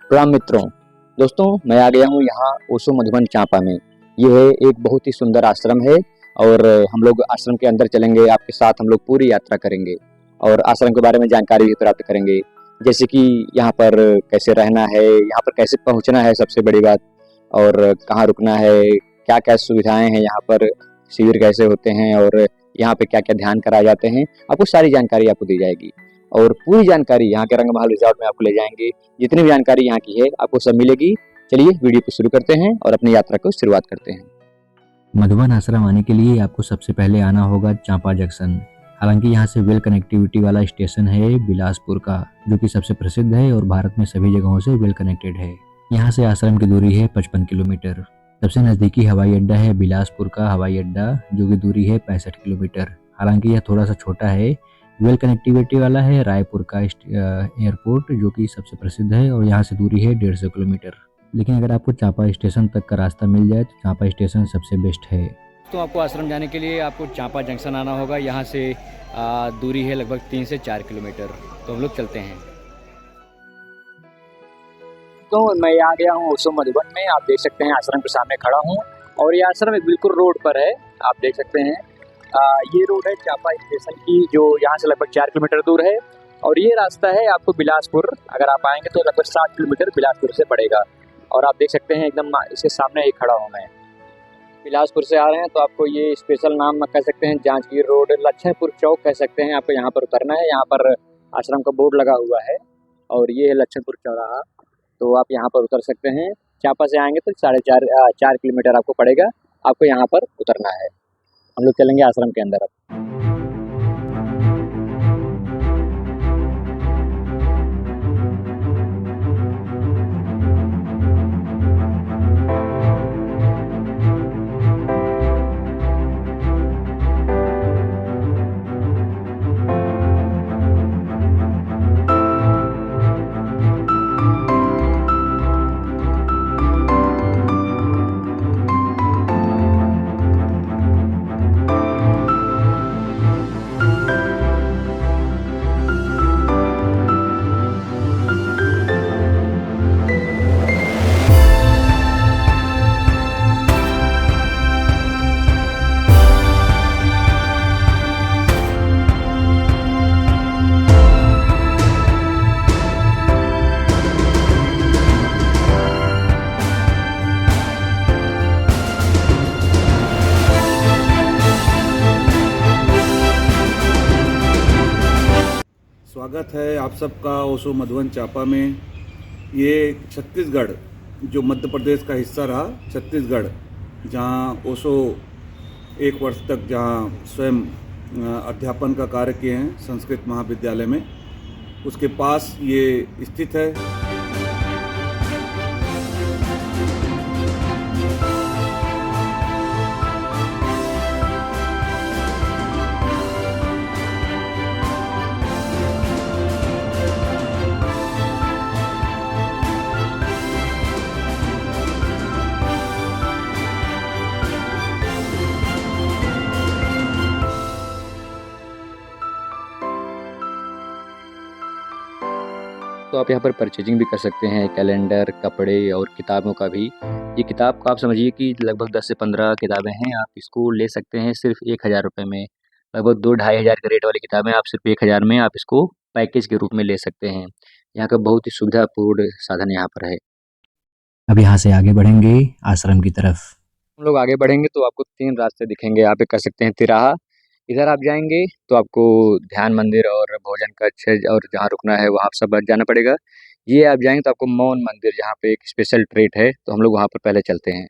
प्रणाम मित्रों। दोस्तों, मैं आ गया हूँ यहाँ ओशो मधुबन चांपा में। ये है एक बहुत ही सुंदर आश्रम है और हम लोग आश्रम के अंदर चलेंगे। आपके साथ हम लोग पूरी यात्रा करेंगे और आश्रम के बारे में जानकारी भी प्राप्त करेंगे, जैसे कि यहाँ पर कैसे रहना है, यहाँ पर कैसे पहुँचना है, सबसे बड़ी बात, और कहाँ रुकना है, क्या क्या सुविधाएं हैं यहाँ पर, शिविर कैसे होते हैं और यहाँ पे क्या क्या ध्यान कराए जाते हैं। आपको सारी जानकारी आपको दी जाएगी और पूरी जानकारी यहाँ के रंगमहल रिजॉर्ट में आपको ले जाएंगे। जितनी भी जानकारी यहाँ की है आपको सब मिलेगी। चलिए वीडियो को शुरू करते हैं और अपनी यात्रा को शुरुआत करते हैं। मधुबन आश्रम आने के लिए आपको सबसे पहले आना होगा चांपा जंक्शन। हालांकि यहाँ से वेल कनेक्टिविटी वाला स्टेशन है बिलासपुर का, जो कि सबसे प्रसिद्ध है और भारत में सभी जगहों से वेल कनेक्टेड है। यहाँ से आश्रम की दूरी है 55 किलोमीटर। सबसे नज़दीकी हवाई अड्डा है बिलासपुर का हवाई अड्डा, जो कि दूरी है 65 किलोमीटर। हालांकि यह थोड़ा सा छोटा है। वेल कनेक्टिविटी वाला है रायपुर का एयरपोर्ट, जो कि सबसे प्रसिद्ध है और यहाँ से दूरी है 150 किलोमीटर। लेकिन अगर आपको चांपा स्टेशन तक का रास्ता मिल जाए तो चांपा स्टेशन सबसे बेस्ट है। तो आपको आश्रम जाने के लिए आपको चांपा जंक्शन आना होगा। यहाँ से दूरी है लगभग 3 से 4 किलोमीटर। तो हम लोग चलते हैं। तो मैं आ गया हूँ ओशो मधुबन में। आप देख सकते हैं आश्रम के सामने खड़ा हूँ और ये आश्रम बिल्कुल रोड पर है। आप देख सकते हैं ये रोड है चांपा स्टेशन की, जो यहाँ से लगभग 4 किलोमीटर दूर है। और ये रास्ता है आपको बिलासपुर, अगर आप आएंगे तो लगभग 7 किलोमीटर बिलासपुर से पड़ेगा। और आप देख सकते हैं एकदम इसके सामने ही खड़ा हूँ मैं। बिलासपुर से आ रहे हैं तो आपको ये स्पेशल नाम कह सकते हैं, जांजगीर रोड, लच्छनपुर चौक कह सकते हैं। आपको यहाँ पर उतरना है। यहाँ पर आश्रम का बोर्ड लगा हुआ है और ये है लच्छनपुर चौराहा। तो आप यहाँ पर उतर सकते हैं। चांपा से आएंगे तो 4.5 किलोमीटर आपको पड़ेगा। आपको यहाँ पर उतरना है। हम लोग चलेंगे आश्रम के अंदर अब। स्वागत है आप सबका ओशो मधुबन चांपा में। ये छत्तीसगढ़, जो मध्य प्रदेश का हिस्सा रहा, छत्तीसगढ़, जहाँ ओशो 1 वर्ष तक जहाँ स्वयं अध्यापन का कार्य किए हैं संस्कृत महाविद्यालय में, उसके पास ये स्थित है। तो आप यहाँ पर परचेजिंग भी कर सकते हैं, कैलेंडर, कपड़े और किताबों का भी। ये किताब का आप समझिए कि लगभग 10 से 15 किताबें हैं। आप इसको ले सकते हैं सिर्फ 1000 रुपये में। लगभग 2-2.5 हज़ार के रेट वाली किताबें आप सिर्फ 1000 में आप इसको पैकेज के रूप में ले सकते हैं। यहाँ का बहुत ही सुविधापूर्ण साधन यहाँ पर है। अब यहाँ से आगे बढ़ेंगे आश्रम की तरफ। हम लोग आगे बढ़ेंगे तो आपको 3 रास्ते दिखेंगे। यहाँ पे कर सकते हैं तिराहा। इधर आप जाएंगे तो आपको ध्यान मंदिर और भोजन कक्ष और जहाँ रुकना है वहाँ सब जाना पड़ेगा। ये आप जाएंगे तो आपको मौन मंदिर, जहाँ पे एक स्पेशल ट्रीट है, तो हम लोग वहाँ पर पहले चलते हैं।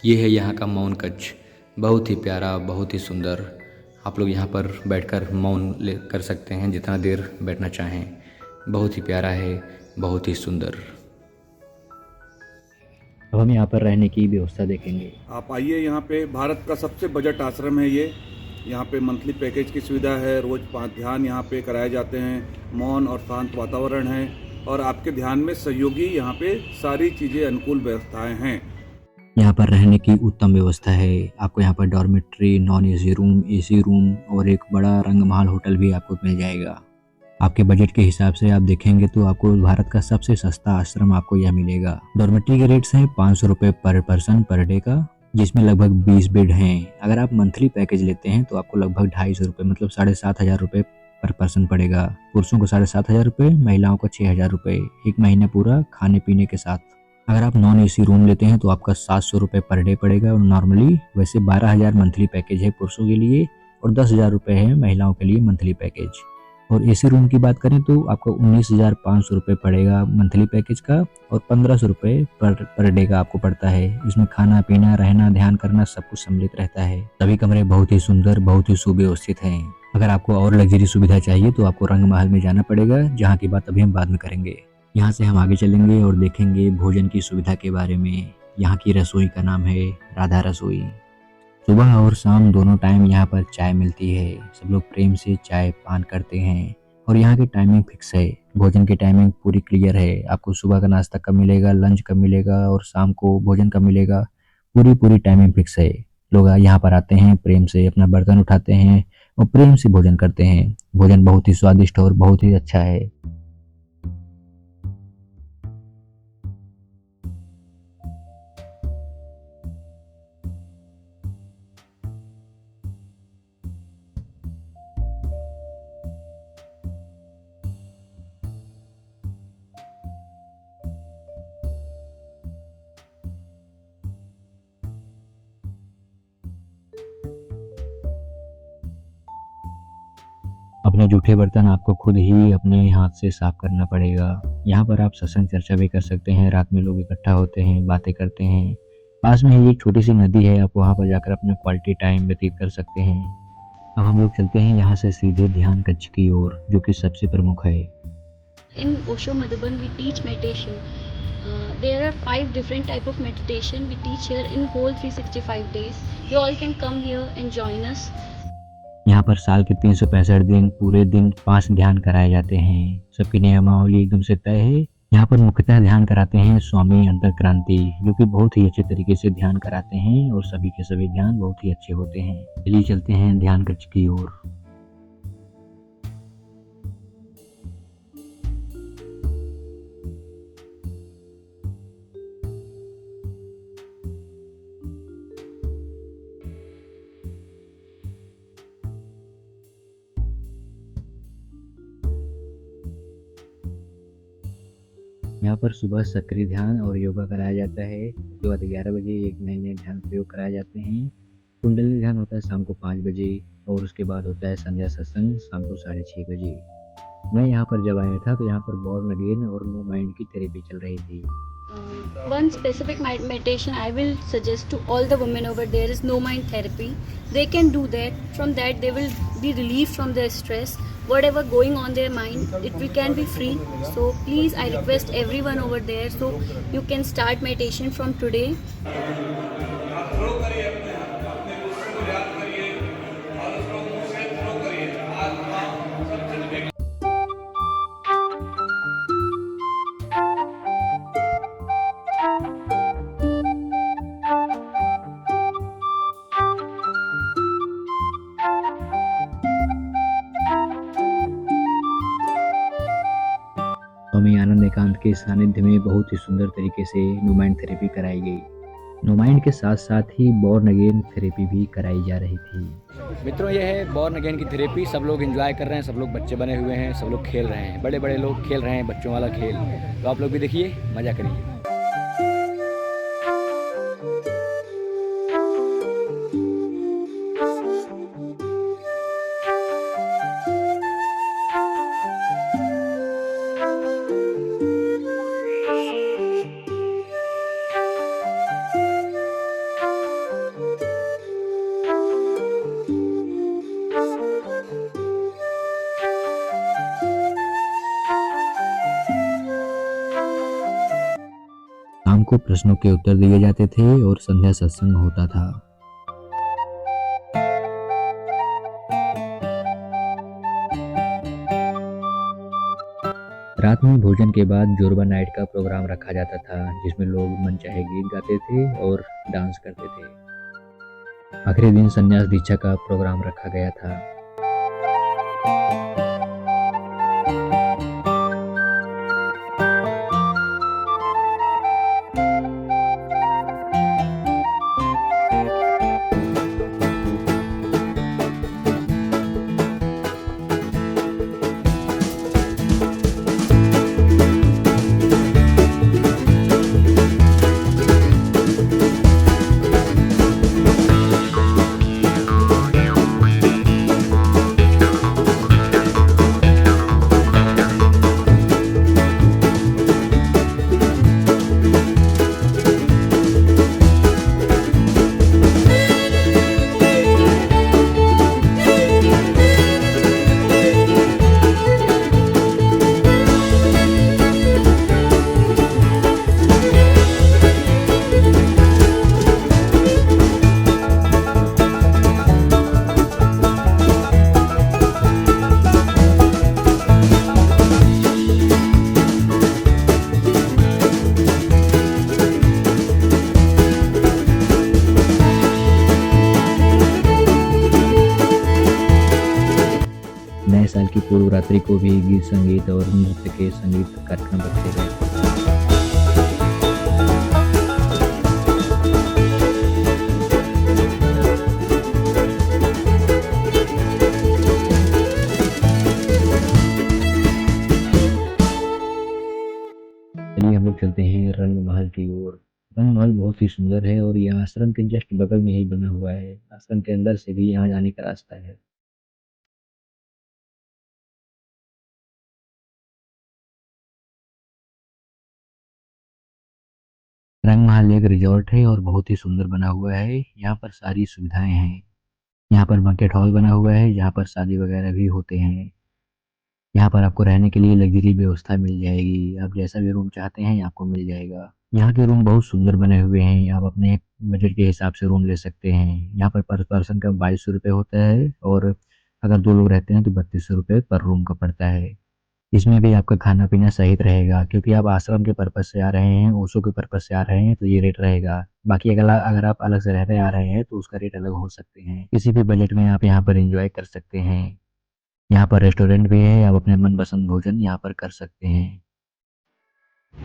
ये है यहाँ का मौन कक्ष। बहुत ही प्यारा, बहुत ही सुंदर। आप लोग यहाँ पर बैठकर मौन कर सकते हैं जितना देर बैठना चाहें। बहुत ही प्यारा है, बहुत ही सुंदर। अब हम यहाँ पर रहने की व्यवस्था देखेंगे। आप आइए, यहाँ पे भारत का सबसे बजट आश्रम है ये। यहाँ पे मंथली पैकेज की सुविधा है, रोज 5 ध्यान यहाँ पे कराए जाते हैं, मौन और शांत वातावरण है और आपके ध्यान में सहयोगी यहाँ पे सारी चीज़ें अनुकूल व्यवस्थाएं हैं। यहाँ पर रहने की उत्तम व्यवस्था है। आपको यहाँ पर dormitory, non AC room, AC room और एक बड़ा रंगमहल होटल भी आपको मिल जाएगा। आपके बजट के हिसाब से आप देखेंगे तो आपको भारत का सबसे सस्ता आश्रम आपको यह मिलेगा। डॉर्मेट्री के रेट्स हैं 500 रुपये पर पर्सन पर डे का, जिसमें लगभग 20 बेड हैं। अगर आप मंथली पैकेज लेते हैं तो आपको लगभग 250 रुपये मतलब 7,500 रुपये पर पर्सन पड़ेगा। पुरुषों को 7,500 रुपये, महिलाओं को 6,000 रुपये, एक महीने पूरा खाने पीने के साथ। अगर आप नॉन एसी रूम लेते हैं तो आपका 700 रुपये पर डे पड़ेगा और नॉर्मली वैसे 12,000 मंथली पैकेज है पुरुषों के लिए और 10,000 रुपये है महिलाओं के लिए मंथली पैकेज। और एसी रूम की बात करें तो आपको 19,500 रुपये पड़ेगा मंथली पैकेज का और 1,500 रुपये पर डे का आपको पड़ता है। इसमें खाना पीना, रहना, ध्यान करना सब कुछ सम्मिलित रहता है। सभी कमरे बहुत ही सुंदर, बहुत ही सुव्यवस्थित हैं। अगर आपको और लग्जरी सुविधा चाहिए तो आपको रंगमहल में जाना पड़ेगा, जहाँ की बात अभी हम बाद में करेंगे। यहाँ से हम आगे चलेंगे और देखेंगे भोजन की सुविधा के बारे में। यहाँ की रसोई का नाम है राधा रसोई। सुबह और शाम दोनों टाइम यहाँ पर चाय मिलती है। सब लोग प्रेम से चाय पान करते हैं और यहाँ की टाइमिंग फिक्स है। भोजन की टाइमिंग पूरी क्लियर है। आपको सुबह का नाश्ता कब मिलेगा, लंच कब मिलेगा और शाम को भोजन कब मिलेगा, पूरी टाइमिंग फिक्स है। लोग यहाँ पर आते हैं, प्रेम से अपना बर्तन उठाते हैं और प्रेम से भोजन करते हैं। भोजन बहुत ही स्वादिष्ट और बहुत ही अच्छा है। अपने जूठे बर्तन आपको खुद ही अपने हाथ से साफ करना पड़ेगा। यहाँ पर आप सत्संग चर्चा भी कर सकते हैं। रात में लोग इकट्ठा होते हैं, बातें करते हैं। पास में ही एक छोटी सी नदी है, आप वहाँ पर जाकर अपने क्वालिटी टाइम व्यतीत कर सकते हैं। अब हम लोग चलते हैं यहाँ से सीधे ध्यान कक्ष की ओर, जो कि सबसे प्रमुख है। In Osho Madhuban, we teach meditation. There are 5 different type of meditation we teach here in whole 365 days. You all can come here and join us. यहाँ पर साल के 365 दिन पूरे दिन 5 ध्यान कराए जाते हैं। सबकी नियमावली एकदम से तय है। यहाँ पर मुख्यतः ध्यान कराते हैं स्वामी अंतर्क्रांति, जो कि बहुत ही अच्छे तरीके से ध्यान कराते हैं और सभी के सभी ध्यान बहुत ही अच्छे होते हैं। चलिए चलते हैं ध्यान कक्ष की ओर। यहाँ पर सुबह सक्रिय ध्यान और योगा कराया जाता है। उसके बाद 11 बजे एक नए ध्यान प्रयोग कराए जाते हैं। कुंडली ध्यान होता है शाम को 5 बजे और उसके बाद होता है संध्या सत्संग शाम को 6:30 बजे। मैं यहाँ पर जब आया था तो यहाँ पर बॉर्न अगेन और नो माइंड की थेरेपी चल रही थी। One specific meditation I will suggest to all the women over there is no mind therapy. They can do that. From that they will be relieved from their stress. Whatever going on their mind, it can be free. So please, I request everyone over there. So you can start meditation from today. स्वामी आनंद एकांत के सानिध्य में बहुत ही सुंदर तरीके से no mind therapy कराई गई। नो माइंड के साथ साथ ही बॉर्न अगेन थेरेपी भी कराई जा रही थी। मित्रों, ये है बॉर्न अगेन की थेरेपी। सब लोग एंजॉय कर रहे हैं, सब लोग बच्चे बने हुए हैं, सब लोग खेल रहे हैं, बड़े बड़े लोग खेल रहे हैं बच्चों वाला खेल। तो आप लोग भी देखिए, मज़ा करिए। शाम को प्रश्नों के उत्तर दिए जाते थे और संध्या सत्संग होता था। रात में भोजन के बाद जोरबा नाइट का प्रोग्राम रखा जाता था, जिसमें लोग मनचाहे गीत गाते थे और डांस करते थे। आखिरी दिन संन्यास दीक्षा का प्रोग्राम रखा गया था। नए साल की पूर्व रात्रि को भी गीत संगीत और नृत्य के संगीत कार्यक्रम रखे गए। चलिए हम लोग चलते हैं रंग महल की ओर। रंग महल बहुत ही सुंदर है और यह आश्रम के जस्ट बगल में ही बना हुआ है। आश्रम के अंदर से भी यहाँ जाने का रास्ता है। रंग महल एक रिजॉर्ट है और बहुत ही सुंदर बना हुआ है। यहाँ पर सारी सुविधाएं हैं। यहाँ पर बैंक्वेट हॉल बना हुआ है, जहाँ पर शादी वगैरह भी होते हैं। यहाँ पर आपको रहने के लिए लग्जरी व्यवस्था मिल जाएगी। आप जैसा भी रूम चाहते हैं आपको मिल जाएगा। यहाँ के रूम बहुत सुंदर बने हुए हैं। आप अपने बजट के हिसाब से रूम ले सकते हैं। यहाँ पर पर्सन का 2200 रुपये होता है और अगर 2 लोग रहते हैं तो 3200 रुपये पर रूम का पड़ता है। इसमें भी आपका खाना पीना सहित रहेगा, क्योंकि आप आश्रम के पर्पज से आ रहे हैं, ओशो के पर्पज से आ रहे हैं, तो ये रेट रहेगा। बाकी अगर आप अलग से रहने आ रहे हैं तो उसका रेट अलग हो सकते हैं। किसी भी बजट में आप यहाँ पर एंजॉय कर सकते हैं। यहाँ पर रेस्टोरेंट भी है, आप अपने मनपसंद भोजन यहाँ पर कर सकते हैं।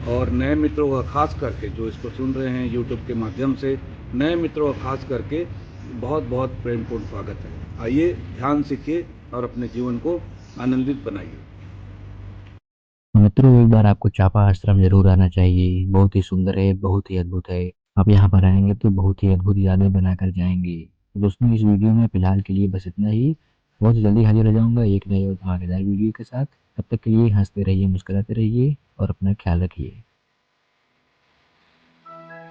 और नए मित्रों का खास करके जो इसको सुन रहे हैं यूट्यूब के माध्यम से, नए मित्रों का खास करके बहुत बहुत प्रेमपूर्ण स्वागत है। आइए, ध्यान सीखिए और अपने जीवन को आनंदित बनाइए। मित्रों, एक बार आपको चापा आश्रम जरूर आना चाहिए। बहुत ही सुंदर है, बहुत ही अद्भुत है। आप यहाँ पर आएंगे तो बहुत ही अद्भुत यादें बनाकर जाएंगे। तो दोस्तों, इस वीडियो में फिलहाल के लिए बस इतना ही। बहुत जल्दी हाजिर हो जाऊंगा एक नए और धमाकेदार वीडियो के साथ। तब तक के लिए हंसते रहिए, मुस्कुराते रहिए और अपना ख्याल रखिए।